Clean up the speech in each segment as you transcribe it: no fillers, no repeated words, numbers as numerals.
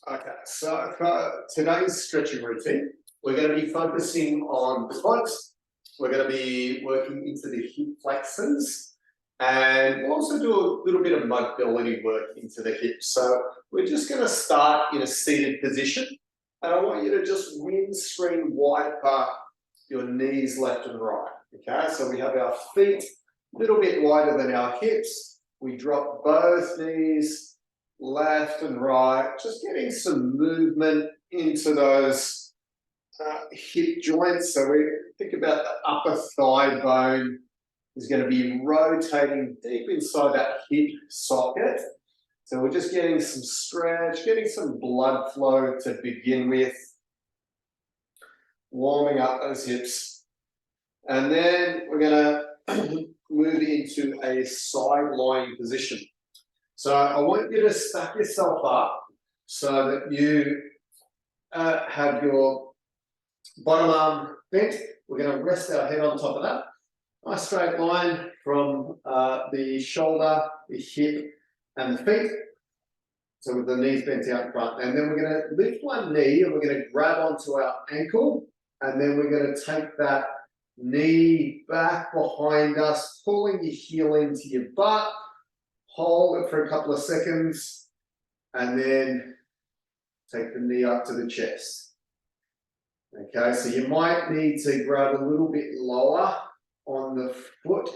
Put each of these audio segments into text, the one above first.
Okay, so for today's stretching routine, we're going to be focusing on the quads. We're going to be working into the hip flexors, and we'll also do a little bit of mobility work into the hips. So we're just going to start in a seated position, and I want you to just windscreen wiper your knees left and right. Okay, so we have our feet a little bit wider than our hips. We drop both knees left and right, just getting some movement into those hip joints. So we think about the upper thigh bone is going to be rotating deep inside that hip socket. So we're just getting some stretch, getting some blood flow to begin with, warming up those hips. And then we're going to move into a side lying position. So I want you to stack yourself up so that you have your bottom arm bent. We're going to rest our head on top of that. Nice straight line from the shoulder, the hip, and the feet. So with the knees bent out in front. And then we're going to lift one knee and we're going to grab onto our ankle. And then we're going to take that knee back behind us, pulling your heel into your butt. Hold it for a couple of seconds, and then take the knee up to the chest. Okay, so you might need to grab a little bit lower on the foot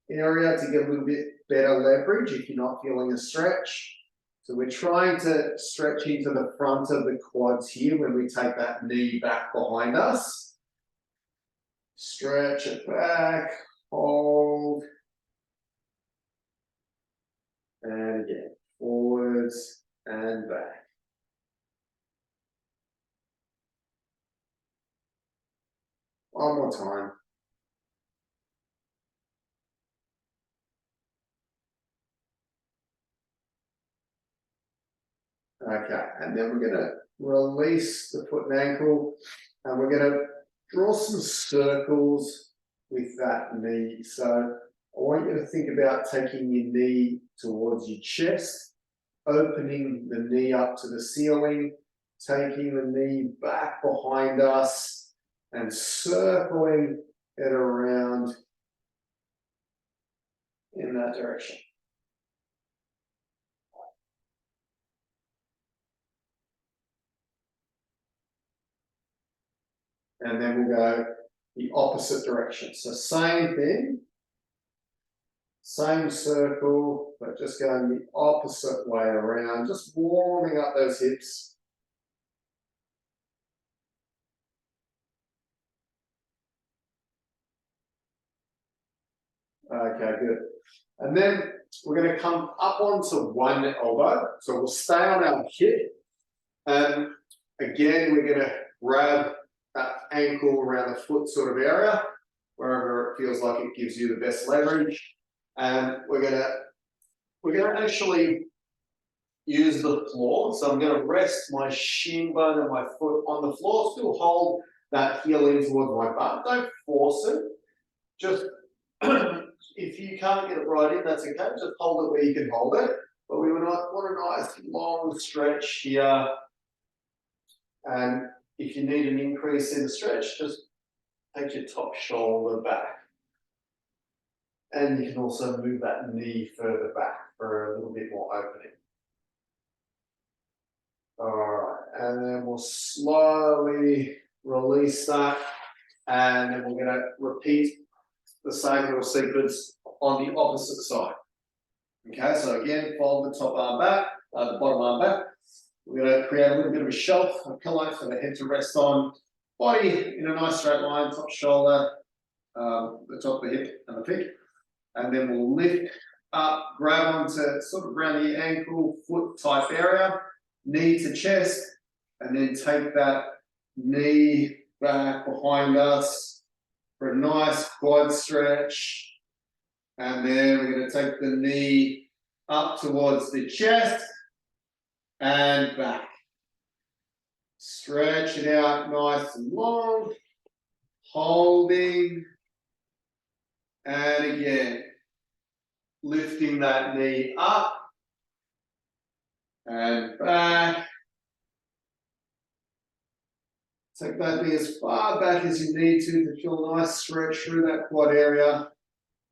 area to get a little bit better leverage if you're not feeling a stretch. So we're trying to stretch into the front of the quads here when we take that knee back behind us. Stretch it back, hold. And again, forwards and back. One more time. Okay, and then we're going to release the foot and ankle, and we're going to draw some circles with that knee. So I want you to think about taking your knee towards your chest, opening the knee up to the ceiling, taking the knee back behind us, and circling it around in that direction. And then we'll go the opposite direction. So same thing, same circle, but just going the opposite way around, just warming up those hips. Okay, good. And then we're going to come up onto one elbow. So we'll stay on our hip. And again, we're going to grab that ankle around the foot sort of area, wherever it feels like it gives you the best leverage. And we're going to actually use the floor. So I'm going to rest my shin bone and my foot on the floor. Still hold that heel in towards my butt. Don't force it. Just if you can't get it right in, that's okay. Just hold it where you can hold it. But we want a nice long stretch here. And if you need an increase in the stretch, just take your top shoulder back. And you can also move that knee further back for a little bit more opening. All right, and then we'll slowly release that. And then we're going to repeat the same little sequence on the opposite side. Okay, so again, fold the top arm back, the bottom arm back. We're going to create a little bit of a shelf, a pillow for the head to rest on. Body in a nice straight line, top shoulder, the top of the hip and the feet. And then we'll lift up, grab onto sort of around the ankle, foot type area, knee to chest, and then take that knee back behind us for a nice quad stretch. And then we're going to take the knee up towards the chest and back. Stretch it out nice and long, holding, and again, lifting that knee up and back, Take that knee as far back as you need to feel a nice stretch through that quad area.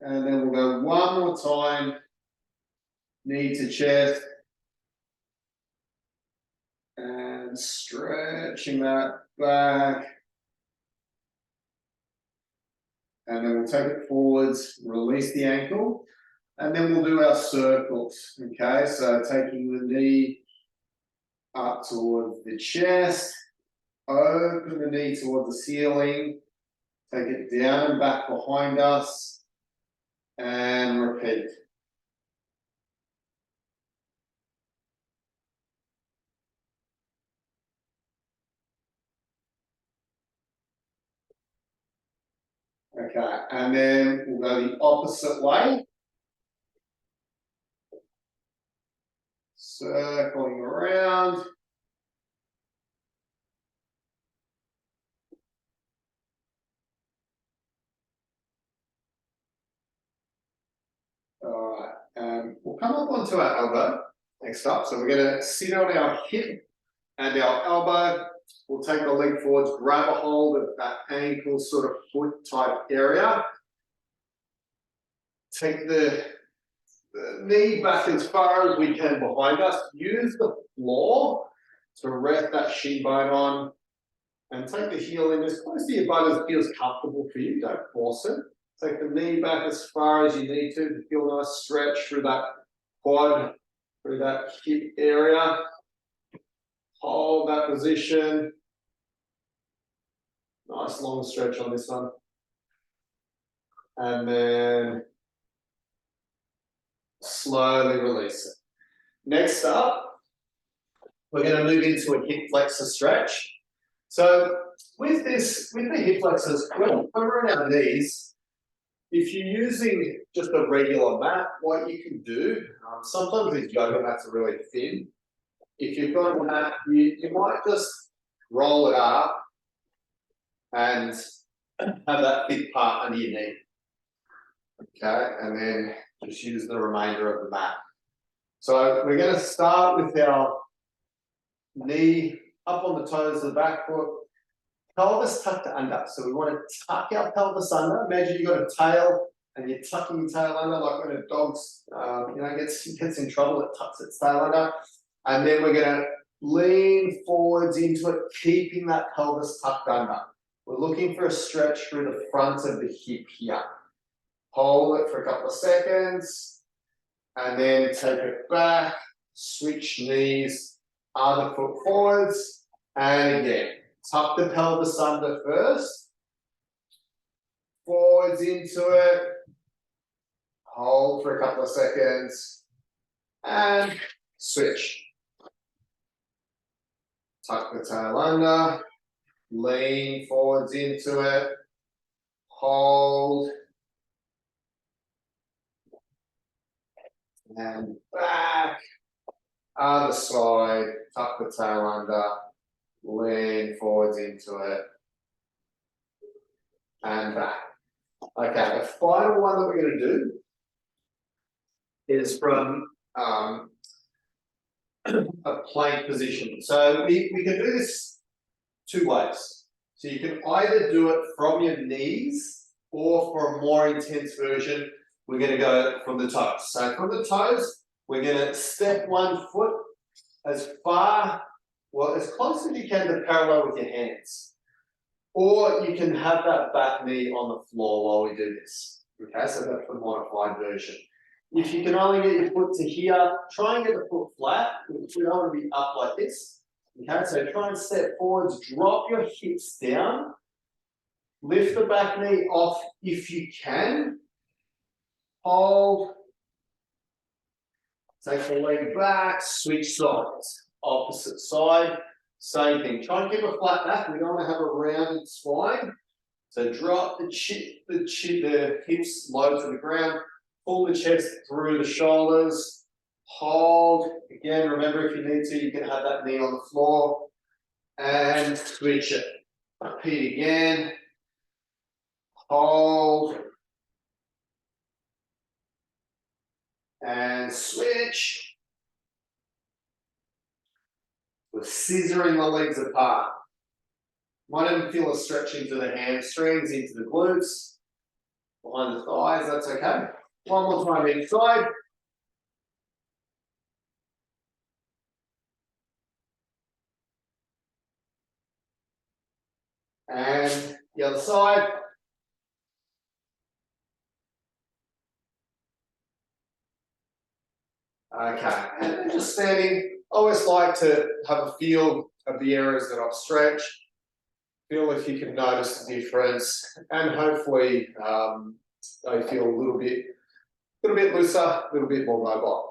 And then we'll go one more time, knee to chest. And stretching that back. And then we'll take it forwards, release the ankle. And then we'll do our circles, okay? So taking the knee up towards the chest, open the knee towards the ceiling, take it down and back behind us, and repeat. Okay, and then we'll go the opposite way. Circling around. All right, we'll come up onto our elbow next up. So we're going to sit on our hip and our elbow. We'll take the leg forwards, grab a hold of that ankle sort of foot type area. Take the knee back as far as we can behind us. Use the floor to rest that shin bone on. And take the heel in as close to your butt as it feels comfortable for you. Don't force it. Take the knee back as far as you need to feel a nice stretch through that quad, through that hip area. Hold that position. Nice long stretch on this one. And then slowly release it. Next up, we're going to move into a hip flexor stretch. So with this, with the hip flexors, when we're on our knees, if you're using just a regular mat, what you can do, sometimes these yoga mats are really thin. If you've got a mat, you might just roll it up and have that thick part under your knee. Okay, and then just use the remainder of the mat. So we're going to start with our knee up on the toes of the back foot, pelvis tucked under. So we want to tuck our pelvis under. Imagine you've got a tail and you're tucking your tail under, like when a dog's gets in trouble, it tucks its tail under. And then we're going to lean forwards into it, keeping that pelvis tucked under. We're looking for a stretch through the front of the hip here. Hold it for a couple of seconds, and then take it back, switch knees, other foot forwards, and again, tuck the pelvis under first, forwards into it, hold for a couple of seconds, and switch. Tuck the tail under, lean forwards into it, hold, and back, other side, tuck the tail under, lean forwards into it, and back. Okay, the final one that we're going to do is from a plank position. So we can do this two ways. So you can either do it from your knees, or for a more intense version, we're going to go from the toes. So from the toes, we're going to step one foot as far, well, as close as you can to parallel with your hands. Or you can have that back knee on the floor while we do this. Okay, so that's the modified version. If you can only get your foot to here, try and get the foot flat. We don't want to be up like this. Okay, so try and step forwards, drop your hips down, lift the back knee off if you can, hold, take the leg back, switch sides, opposite side, same thing. Try and keep a flat back. We don't want to have a rounded spine. So drop the hips low to the ground, pull the chest through the shoulders, hold. Again, remember if you need to, you can have that knee on the floor and switch it. Repeat again, hold, and switch. We're scissoring the legs apart. Might even feel a stretch into the hamstrings, into the glutes, behind the thighs, that's okay. One more time each side. And the other side. Okay, and then just standing, I always like to have a feel of the areas that I've stretched. Feel if you can notice the difference, and hopefully they feel a little bit looser, a little bit more mobile.